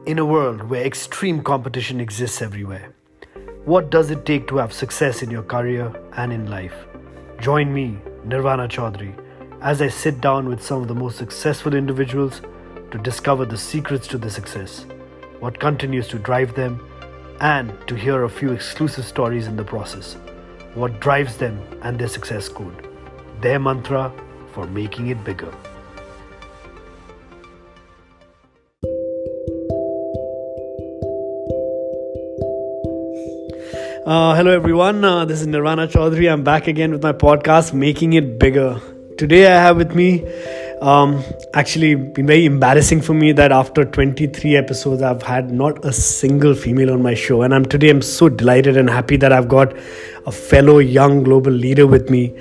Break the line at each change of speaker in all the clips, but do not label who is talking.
In a world where extreme competition exists everywhere, what does it take to have success in your career and in life? Join me, Nirvana Chaudhary, as I sit down with some of the most successful individuals to discover the secrets to their success, what continues to drive them, and to hear a few exclusive stories in the process. What drives them and their success code, their mantra for making it bigger. Hello everyone, this is Nirvana Chaudhary. I'm back again with my podcast, Making It Bigger. Today I have with me, actually been very embarrassing for me that after 23 episodes I've had not a single female on my show, and I'm so delighted and happy that I've got a fellow young global leader with me,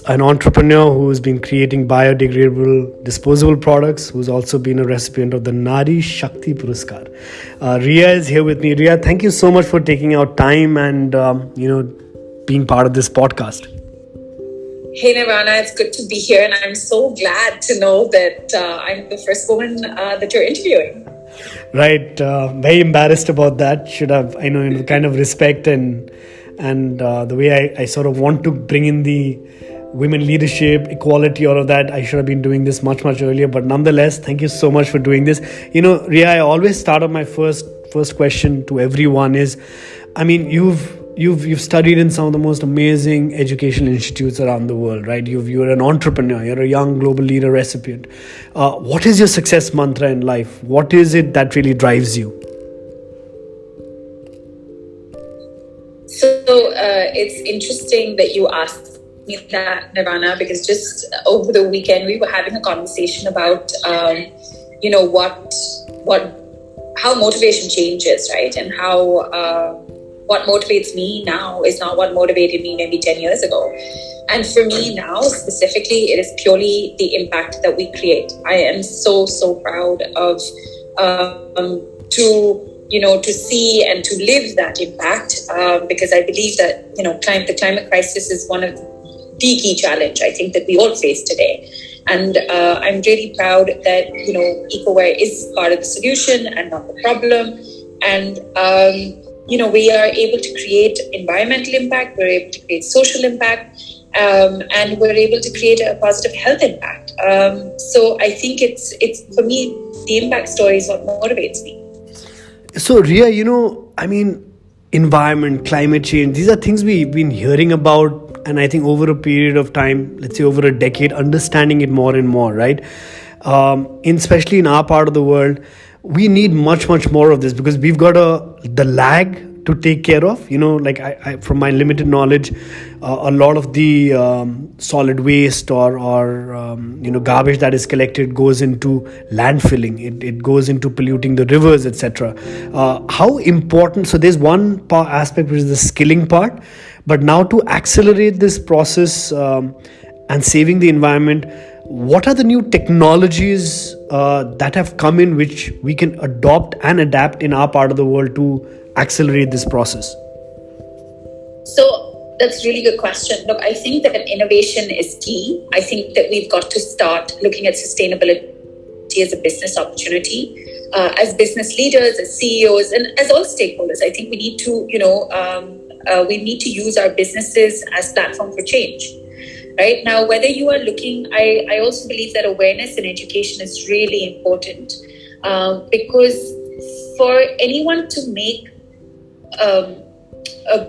an entrepreneur who's been creating biodegradable disposable products, who's also been a recipient of the Nari Shakti Puraskar. Rhea is here with me. Rhea, thank you so much for taking out time and being part of this podcast.
Hey Nirvana, it's good to be here, and I'm so glad to know that I'm the first woman that you're interviewing.
Right, very embarrassed about that. Should have, in kind of respect and the way I sort of want to bring in the women leadership, equality, all of that. I should have been doing this much earlier, but nonetheless, thank you so much for doing this. Rhea, I always start on my first question to everyone is, You've studied in some of the most amazing educational institutes around the world, right? You're an entrepreneur. You're a young global leader recipient. What is your success mantra in life? What is it that really drives you?
So it's interesting that you asked me that, Nirvana, because just over the weekend we were having a conversation about, how motivation changes, right? And how what motivates me now is not what motivated me maybe 10 years ago. And for me now, specifically, it is purely the impact that we create. I am so proud of to see and to live that impact, because I believe that, the climate crisis is one of the key challenge I think that we all face today. And I'm really proud that, EcoWare is part of the solution and not the problem. And, we are able to create environmental impact, we're able to create social impact, and we're able to create a positive health impact. So I think it's for me, the impact story is what motivates me.
So Rhea, environment, climate change, these are things we've been hearing about, and I think over a period of time, let's say over a decade, understanding it more and more, right? Especially in our part of the world, we need much more of this because we've got the lag to take care of. I from my limited knowledge, a lot of the solid waste or garbage that is collected goes into landfilling. It goes into polluting the rivers, etc. How important? So there's one aspect which is the skilling part, but now to accelerate this process and saving the environment, what are the new technologies that have come in which we can adopt and adapt in our part of the world to accelerate this process?
So that's a really good question. Look, I think that innovation is key. I think that we've got to start looking at sustainability as a business opportunity. As business leaders, as CEOs, and as all stakeholders, I think we need to use our businesses as platform for change. Right now, whether you are looking, I also believe that awareness and education is really important, because for anyone to make a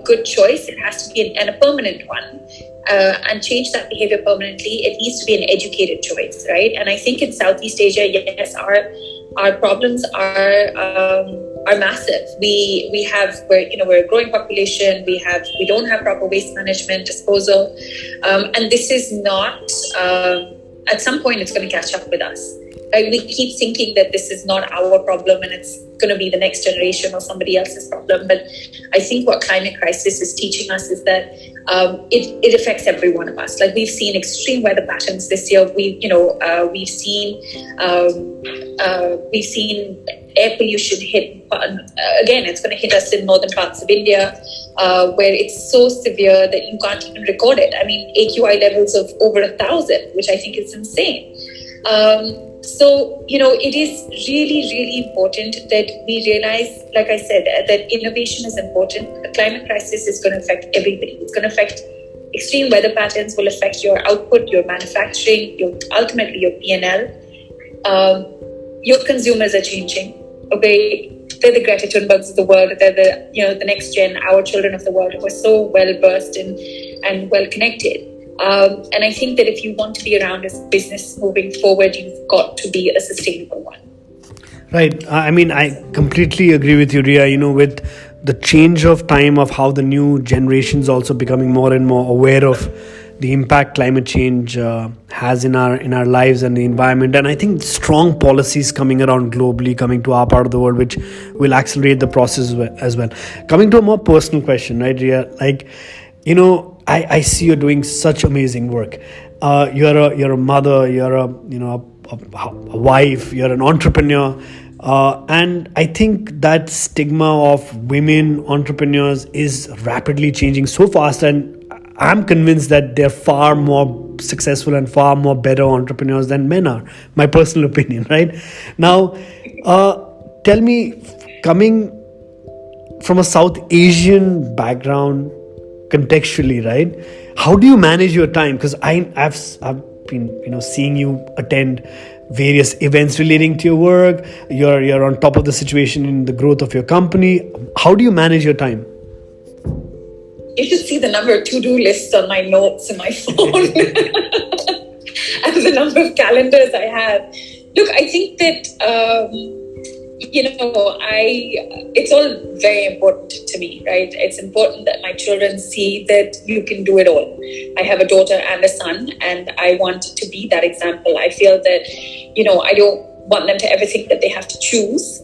good choice, it has to be a permanent one, and change that behavior permanently. It needs to be an educated choice, right? And I think in Southeast Asia, yes, our problems are massive. We're a growing population. We don't have proper waste management, disposal, and this is not. At some point, it's going to catch up with us. Right? We keep thinking that this is not our problem and it's going to be the next generation or somebody else's problem. But I think what climate crisis is teaching us is that it affects every one of us. Like we've seen extreme weather patterns this year. We've seen air pollution hit. Again, it's going to hit us in northern parts of India, where it's so severe that you can't even record it. I mean, AQI levels of over 1,000, which I think is insane. So, it is really, really important that we realize, like I said, that innovation is important. The climate crisis is going to affect everybody. It's going to affect extreme weather patterns, will affect your output, your manufacturing, ultimately your P&L. Your consumers are changing. Okay, they're the Greta Thunbergs of the world. They're the next gen, our children of the world, who are so well versed and well connected. And I think that if you want to be around as a business moving forward, you've got to be a sustainable one.
Right. I mean, I completely agree with you, Rhea. With the change of time of how the new generations also becoming more and more aware of the impact climate change has in our lives and the environment. And I think strong policies coming around globally, coming to our part of the world, which will accelerate the process as well. Coming to a more personal question, right, Rhea? I see you're doing such amazing work. You're a mother, you're a wife, you're an entrepreneur. And I think that stigma of women entrepreneurs is rapidly changing so fast, and I'm convinced that they're far more successful and far more better entrepreneurs than men are. My personal opinion, right? Now, tell me, coming from a South Asian background, contextually, right? How do you manage your time? Because I've been seeing you attend various events relating to your work. You're on top of the situation in the growth of your company. How do you manage your time?
You should see the number of to-do lists on my notes in my phone and the number of calendars I have. Look, I think that it's all very important to me, right? It's important that my children see that you can do it all. I have a daughter and a son, and I want to be that example. I feel that, I don't want them to ever think that they have to choose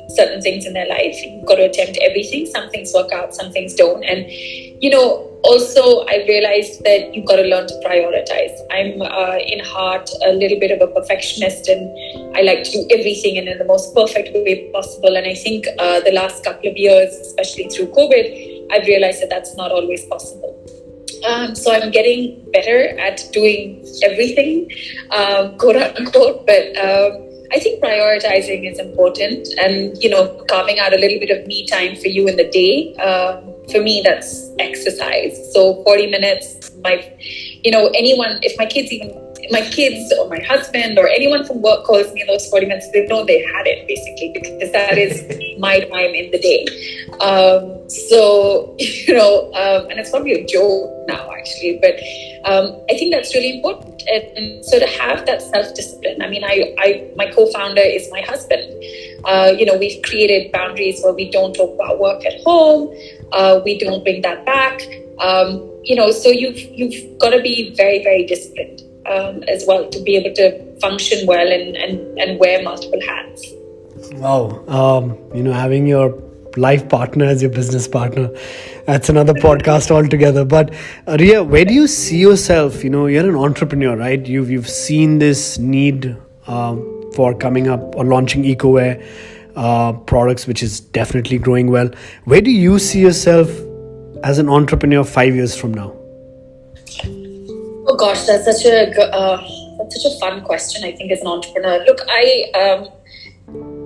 certain things in their life. You've got to attempt everything. Some things work out, some things don't. And, also I realized that you've got to learn to prioritize. I'm in heart a little bit of a perfectionist, and I like to do everything in the most perfect way possible. And I think the last couple of years, especially through COVID, I've realized that that's not always possible. So I'm getting better at doing everything, quote unquote, but I think prioritizing is important, and carving out a little bit of me time for you in the day. For me, that's exercise. So 40 minutes. Anyone, if my kids or my husband or anyone from work calls me in those 40 minutes, they know they had it, basically, because that is my time in the day. And it's probably a joke now, actually, but I think that's really important. And so to have that self-discipline, my co-founder is my husband. We've created boundaries where we don't talk about work at home. We don't bring that back. So you've got to be very, very disciplined as well to be able to function well and wear multiple hats.
Wow. Having your life partner as your business partner, that's another podcast altogether. But Rhea, where do you see yourself? You're an entrepreneur, right? You've seen this need for coming up or launching eco-wear products, which is definitely growing well. Where do you see yourself as an entrepreneur 5 years from now?
Oh gosh, that's such a fun question, I think, as an entrepreneur. Look,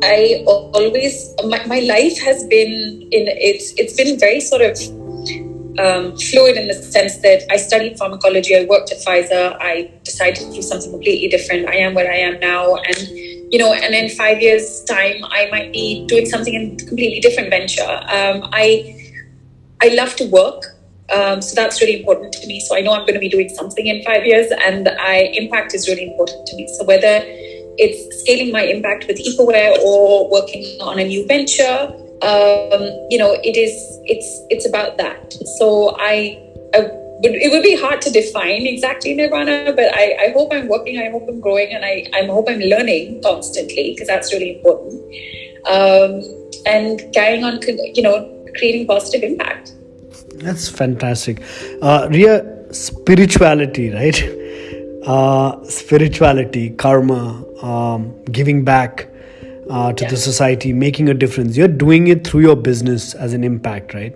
I always, my life has been it's been very sort of fluid in the sense that I studied pharmacology, I worked at Pfizer, I decided to do something completely different. I am where I am now, and in 5 years' time, I might be doing something in a completely different venture. I love to work, so that's really important to me. So I know I'm going to be doing something in 5 years, and impact is really important to me. So whether it's scaling my impact with EcoWare or working on a new venture, it's about that. So it would be hard to define exactly nirvana, but I hope I'm working, I hope I'm growing, and I hope I'm learning constantly, because that's really important. And carrying on, creating positive impact.
That's fantastic. Rhea, spirituality, right? Spirituality, karma, giving back to the society, making a difference. You're doing it through your business as an impact, right?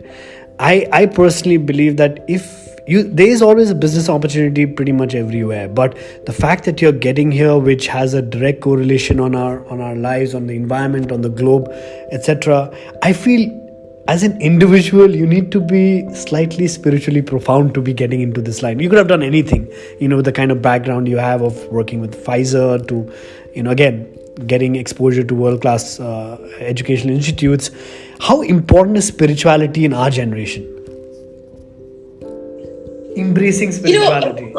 I personally believe that if there is always a business opportunity pretty much everywhere, but the fact that you're getting here, which has a direct correlation on our lives, on the environment, on the globe, etc., I feel as an individual you need to be slightly spiritually profound to be getting into this line. You could have done anything, with the kind of background you have of working with Pfizer to, again, getting exposure to world-class educational institutes. How important is spirituality in our generation? Embracing spirituality.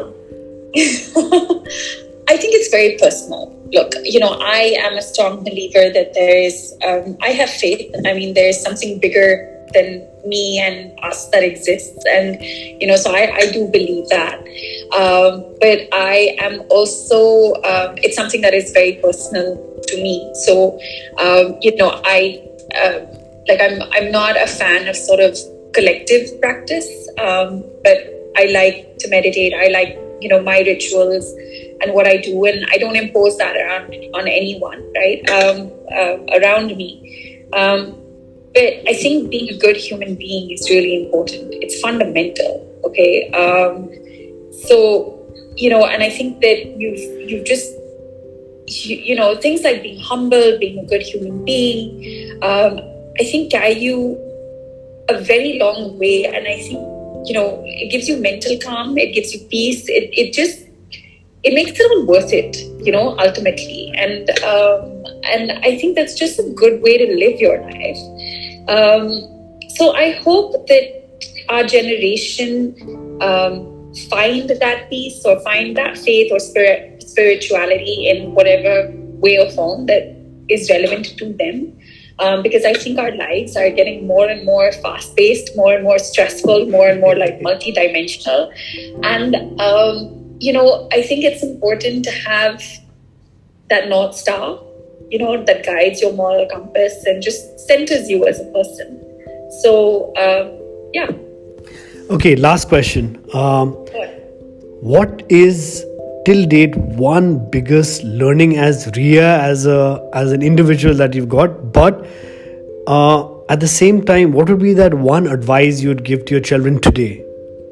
I think it's very personal. Look, I am a strong believer that there is, I have faith. I mean, there is something bigger than me and us that exists. And, so I do believe that. But I am also, it's something that is very personal to me. So, I'm not a fan of sort of collective practice, but I like to meditate. I like, my rituals and what I do, and I don't impose that on anyone, right? Around me. But I think being a good human being is really important. It's fundamental. Okay. And I think that you've just, things like being humble, being a good human being, I think carry you a very long way. And I think, it gives you mental calm, it gives you peace, it makes it all worth it, ultimately. And I think that's just a good way to live your life. So I hope that our generation find that peace or find that faith or spirituality in whatever way or form that is relevant to them. Because I think our lives are getting more and more fast-paced, more and more stressful, more and more like multi-dimensional. And, I think it's important to have that North Star, that guides your moral compass and just centers you as a person. So, yeah.
Okay, last question. What is till date one biggest learning as Rhea, as an individual that you've got, but at the same time, what would be that one advice you'd give to your children today?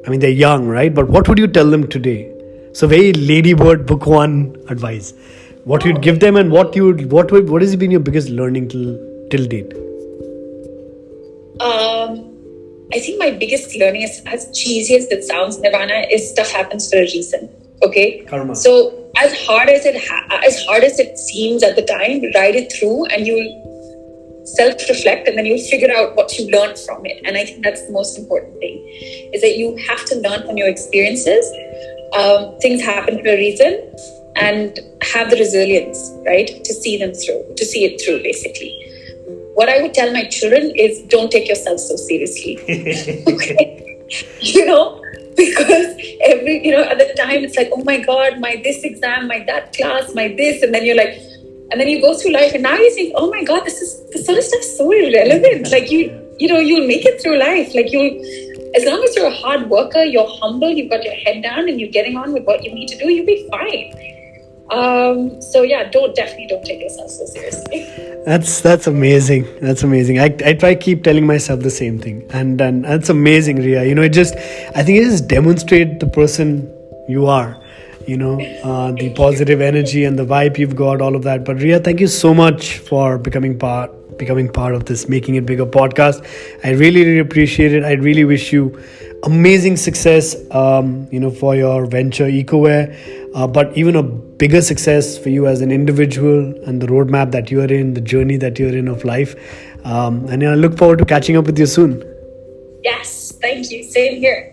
I mean, they're young, right? But what would you tell them today? So very ladybird book one advice. What you'd give them, and what has been your biggest learning till date?
I think my biggest learning is, as cheesy as that sounds, Nirvana, is stuff happens for a reason. Okay.
Karma.
So as hard as it seems at the time, ride it through, and you'll self-reflect, and then you'll figure out what you learned from it. And I think that's the most important thing, is that you have to learn from your experiences. Things happen for a reason, and have the resilience, right, to see it through, basically. What I would tell my children is, don't take yourself so seriously. Okay. Because at the time it's like, oh my God, my this exam, my that class, my this, and then you're like, and then you go through life, and now you think, oh my God, this sort of stuff is so irrelevant. Like you'll make it through life. Like as long as you're a hard worker, you're humble, you've got your head down, and you're getting on with what you need to do, you'll be fine. So yeah, definitely don't take yourself so seriously.
That's amazing. That's amazing. I try keep telling myself the same thing, and that's amazing, Rhea. I think it just demonstrates the person you are. The positive energy and the vibe you've got, all of that. But Rhea, thank you so much for becoming part of this Making It Bigger podcast. I really, really appreciate it. I really wish you amazing success, for your venture EcoWare, but even a bigger success for you as an individual and the roadmap that you are in, the journey that you're in of life. And I look forward to catching up with you soon.
Yes, thank you. Same here.